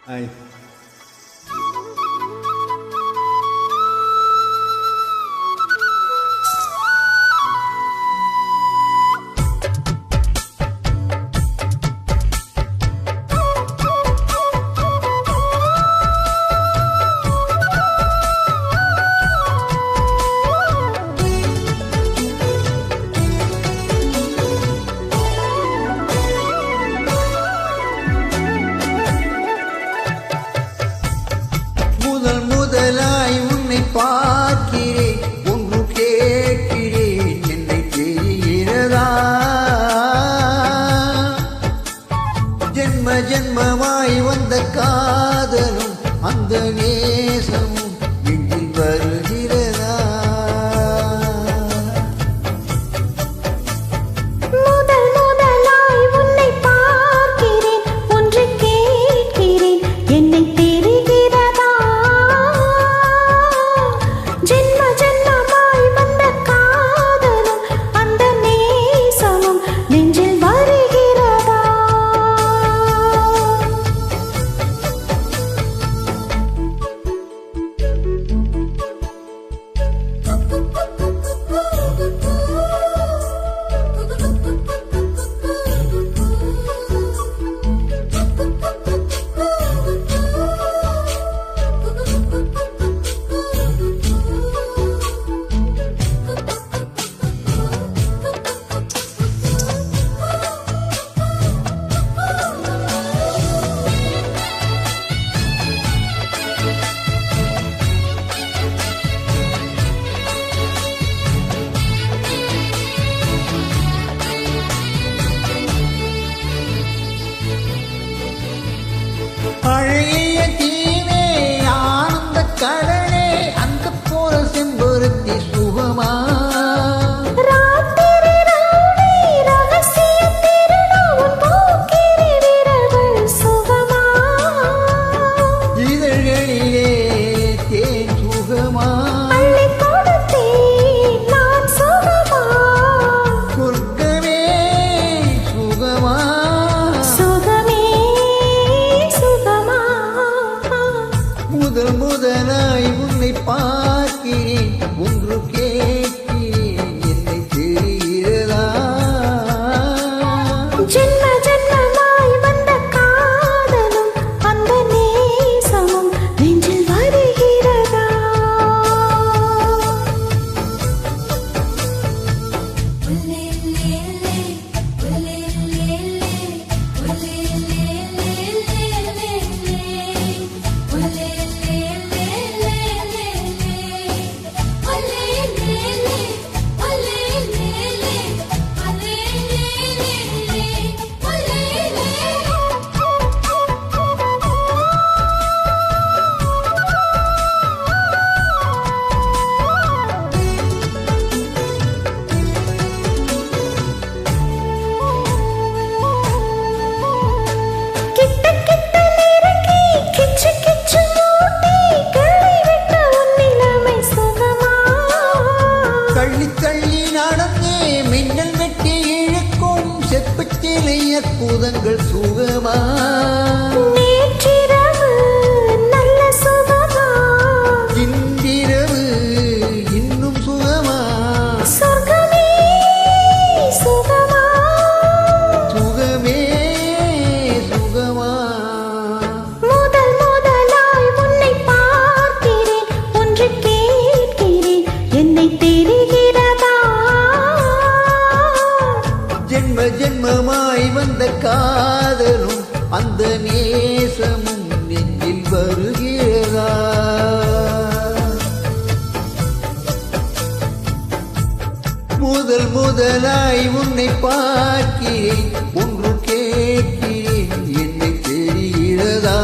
Ay. முதலாய் உன்னை பார்க்கிறேன், ஒன்று கேட்கிறேன், என்னை தெரிகிறதா? ஜென்ம ஜென்மமாய் வந்த காதலும் அந்த நேசமும் நெஞ்சில் வருகிறதா? அழகிய தீவே ஆனந்த கடலே, அந்த போல செம்பருத்தி சுகமா? இதழ்களிலே தேன் சுகமா? சொர்க்கமே சுகமா? முதலாய் உன்னை பார்க்கிறேன், ஒன்று கேட்கிறேன், என்னை தெரிகிறதா? ஜென்ம ஜென்மமாய் வந்த காதலும் அந்த நேசமும் நெஞ்சில் வருகிறதா? அற்புதங்கள் சுகமா? நேற்றிரவு நல்ல சுகமா? இன்றிரவு இன்னும் சுகமா? சொர்க்கமே சுகமா? சுகமே சுகமா? முதலாய் உன்னை பார்க்கிறேன், ஒன்று கேட்கிறேன், என்னை தெரிகிறதா? ஜென்ம ஜென்மமாய் வந்த காதலும் அந்த நேசமும் நெஞ்சில் வருகிறதா? முதலாய் உன்னை பார்க்கிறேன், ஒன்று கேட்கிறேன், என்னை தெரிகிறதா?